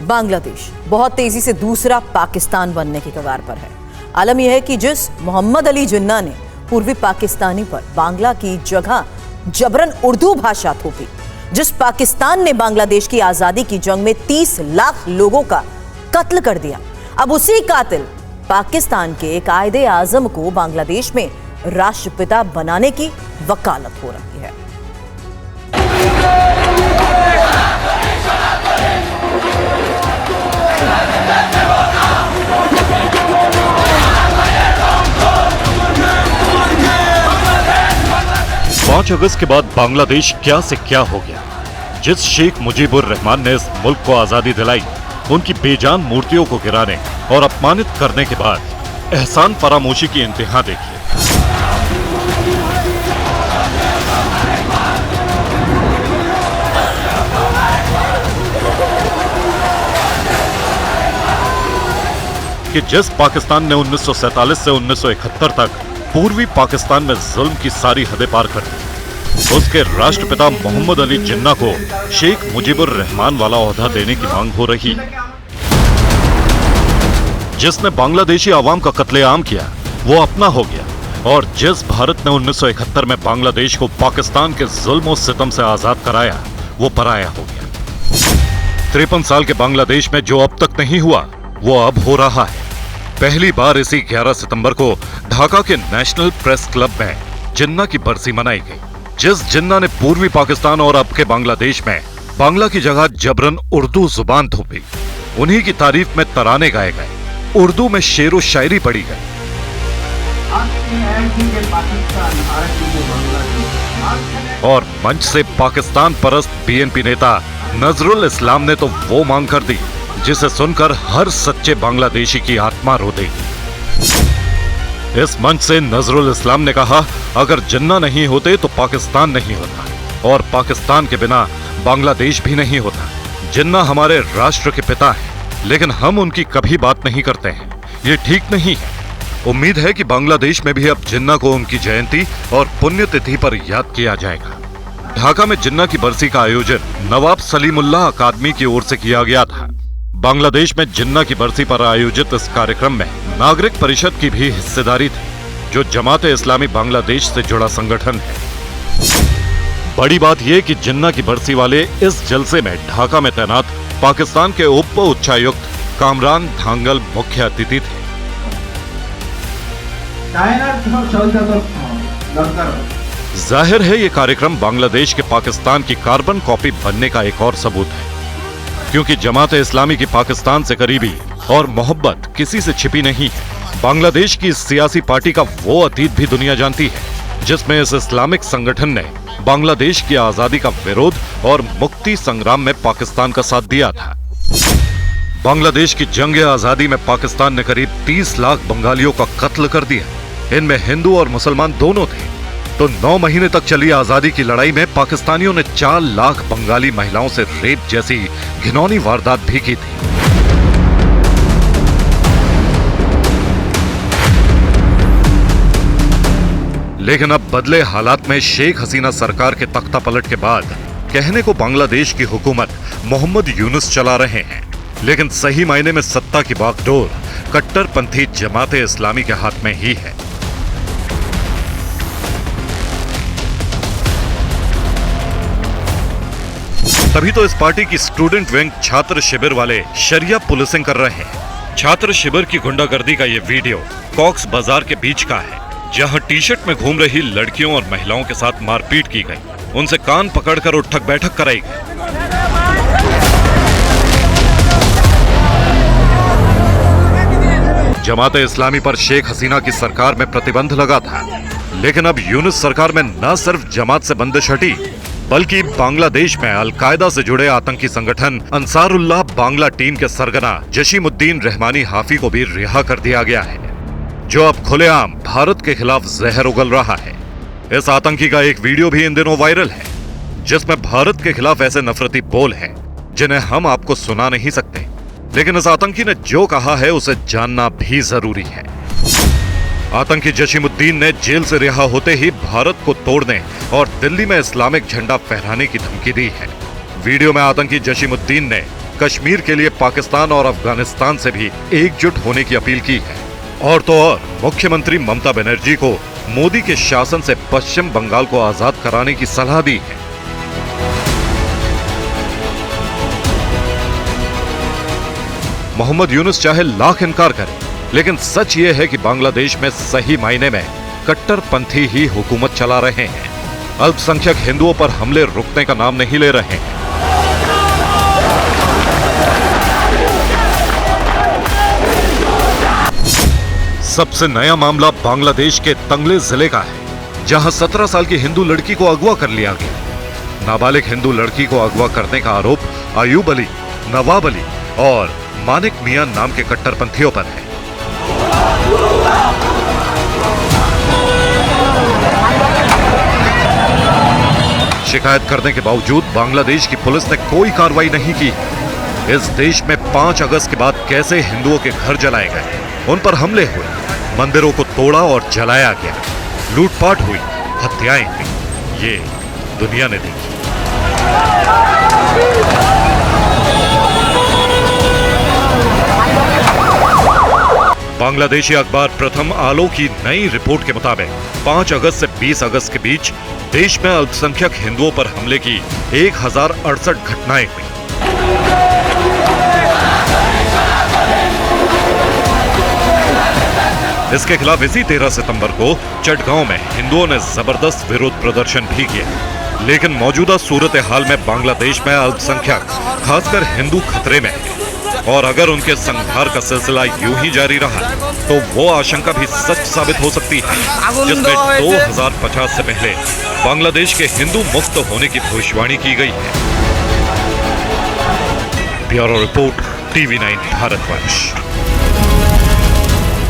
बांग्लादेश बहुत तेजी से दूसरा पाकिस्तान बनने की कगार पर है। आलम यह है कि जिस मोहम्मद अली जिन्ना ने पूर्वी पाकिस्तानी पर बांग्ला की जगह जबरन उर्दू भाषा थोपी, जिस पाकिस्तान ने बांग्लादेश की आजादी की जंग में 30 लाख लोगों का कत्ल कर दिया, अब उसी कातिल पाकिस्तान के कायदे आजम को बांग्लादेश में राष्ट्रपिता बनाने की वकालत हो रही है। पांच अगस्त के बाद बांग्लादेश क्या से क्या हो गया। जिस शेख मुजीबुर रहमान ने इस मुल्क को आजादी दिलाई, उनकी बेजान मूर्तियों को गिराने और अपमानित करने के बाद एहसान फरामोशी की इंतहा देखिए। कि जिस पाकिस्तान ने 1947 से 1971 तक पूर्वी पाकिस्तान में जुल्म की सारी हदें पार कर दी, उसके राष्ट्रपिता मोहम्मद अली जिन्ना को शेख मुजीबुर रहमान वाला ओहदा देने की मांग हो रही है। जिसने बांग्लादेशी आवाम का कत्लेआम किया वो अपना हो गया, और जिस भारत ने 1971 में बांग्लादेश को पाकिस्तान के जुल्म और सितम से आजाद कराया वो पराया हो गया। 53 साल के बांग्लादेश में जो अब तक नहीं हुआ वो अब हो रहा है। पहली बार इसी 11 सितंबर को ढाका के नेशनल प्रेस क्लब में जिन्ना की बरसी मनाई गई। जिस जिन्ना ने पूर्वी पाकिस्तान और अब के बांग्लादेश में बांग्ला की जगह जबरन उर्दू जुबान थोपी, उन्हीं की तारीफ में तराने गाए गए, उर्दू में शेरो शायरी पढ़ी गई। और मंच से पाकिस्तान परस्त बीएनपी नेता नजरुल इस्लाम ने तो वो मांग कर दी जिसे सुनकर हर सच्चे बांग्लादेशी की आत्मा रो देगी। इस मंच से नजरुल इस्लाम ने कहा, अगर जिन्ना नहीं होते तो पाकिस्तान नहीं होता, और पाकिस्तान के बिना बांग्लादेश भी नहीं होता। जिन्ना हमारे राष्ट्र के पिता हैं, लेकिन हम उनकी कभी बात नहीं करते हैं, ये ठीक नहीं है। उम्मीद है कि बांग्लादेश में भी अब जिन्ना को उनकी जयंती और पुण्यतिथि पर याद किया जाएगा। ढाका में जिन्ना की बरसी का आयोजन नवाब सलीमुल्लाह अकादमी की ओर से किया गया था। बांग्लादेश में जिन्ना की बरसी पर आयोजित इस कार्यक्रम में नागरिक परिषद की भी हिस्सेदारी थी, जो जमाते इस्लामी बांग्लादेश से जुड़ा संगठन है। बड़ी बात यह कि जिन्ना की बरसी वाले इस जलसे में ढाका में तैनात पाकिस्तान के उप उच्चायुक्त कामरान धांगल मुख्य अतिथि थे। जाहिर है ये कार्यक्रम बांग्लादेश के पाकिस्तान की कार्बन कॉपी बनने का एक और सबूत है, क्योंकि जमाते इस्लामी की पाकिस्तान से करीबी और मोहब्बत किसी से छिपी नहीं है। बांग्लादेश की इस सियासी पार्टी का वो अतीत भी दुनिया जानती है, जिसमें इस इस्लामिक संगठन ने बांग्लादेश की आजादी का विरोध और मुक्ति संग्राम में पाकिस्तान का साथ दिया था। बांग्लादेश की जंग आजादी में पाकिस्तान ने करीब 30 लाख बंगालियों का कत्ल कर दिया। इनमें हिंदू और मुसलमान दोनों थे। तो 9 महीने तक चली आजादी की लड़ाई में पाकिस्तानियों ने 4 लाख बंगाली महिलाओं से रेप जैसी घिनौनी वारदात भी की थी। लेकिन अब बदले हालात में शेख हसीना सरकार के तख्ता पलट के बाद कहने को बांग्लादेश की हुकूमत मोहम्मद यूनुस चला रहे हैं, लेकिन सही मायने में सत्ता की बागडोर कट्टरपंथी जमाते इस्लामी के हाथ में ही है। तभी तो इस पार्टी की स्टूडेंट विंग छात्र शिविर वाले शरिया पुलिसिंग कर रहे हैं। छात्र शिविर की गुंडागर्दी का ये वीडियो कॉक्स बाजार के बीच का है, जहां टी शर्ट में घूम रही लड़कियों और महिलाओं के साथ मारपीट की गई, उनसे कान पकड़कर उठक बैठक कराई गई। जमाते इस्लामी पर शेख हसीना की सरकार में प्रतिबंध लगा था, लेकिन अब यूनुस सरकार में न सिर्फ जमात से बंदिश हटी, बल्कि बांग्लादेश में अलकायदा से जुड़े आतंकी संगठन अंसारुल्लाह बांग्ला टीम के सरगना जशीमुद्दीन रहमानी हाफी को भी रिहा कर दिया गया है, जो अब खुलेआम भारत के खिलाफ जहर उगल रहा है। इस आतंकी का एक वीडियो भी इन दिनों वायरल है, जिसमें भारत के खिलाफ ऐसे नफरती बोल हैं जिन्हें हम आपको सुना नहीं सकते, लेकिन इस आतंकी ने जो कहा है उसे जानना भी जरूरी है। आतंकी जशीमुद्दीन ने जेल से रिहा होते ही भारत को तोड़ने और दिल्ली में इस्लामिक झंडा फहराने की धमकी दी है। वीडियो में आतंकी जशीमुद्दीन ने कश्मीर के लिए पाकिस्तान और अफगानिस्तान से भी एकजुट होने की अपील की है। और तो और मुख्यमंत्री ममता बनर्जी को मोदी के शासन से पश्चिम बंगाल को आजाद कराने की सलाह दी है। मोहम्मद यूनुस चाहे लाख इनकार करे, लेकिन सच ये है कि बांग्लादेश में सही मायने में कट्टरपंथी ही हुकूमत चला रहे हैं। अल्पसंख्यक हिंदुओं पर हमले रुकने का नाम नहीं ले रहे हैं। सबसे नया मामला बांग्लादेश के तंगले जिले का है, जहां 17 साल की हिंदू लड़की को अगवा कर लिया गया। नाबालिग हिंदू लड़की को अगवा करने का आरोप अयूब अली, नवाब अली और मानिक मियां नाम के कट्टरपंथियों पर है। शिकायत करने के बावजूद बांग्लादेश की पुलिस ने कोई कार्रवाई नहीं की। इस देश में 5 अगस्त के बाद कैसे हिंदुओं के घर जलाए गए, उन पर हमले हुए, मंदिरों को तोड़ा और जलाया गया, लूटपाट हुई, हत्याएं हुई, ये दुनिया ने देखी। बांग्लादेशी अखबार प्रथम आलो की नई रिपोर्ट के मुताबिक 5 अगस्त से 20 अगस्त के बीच देश में अल्पसंख्यक हिंदुओं पर हमले की 1068 घटनाएं हुई। इसके खिलाफ इसी 13 सितंबर को चटगांव में हिंदुओं ने जबरदस्त विरोध प्रदर्शन भी किया। लेकिन मौजूदा सूरत हाल में बांग्लादेश में अल्पसंख्यक, खासकर हिंदू खतरे में है। और अगर उनके संहार का सिलसिला यूं ही जारी रहा तो वो आशंका भी सच साबित हो सकती है, जिसमें 2050 से पहले बांग्लादेश के हिंदू मुक्त होने की भविष्यवाणी की गई है। Bureau report, TV9 Bharatvarsh.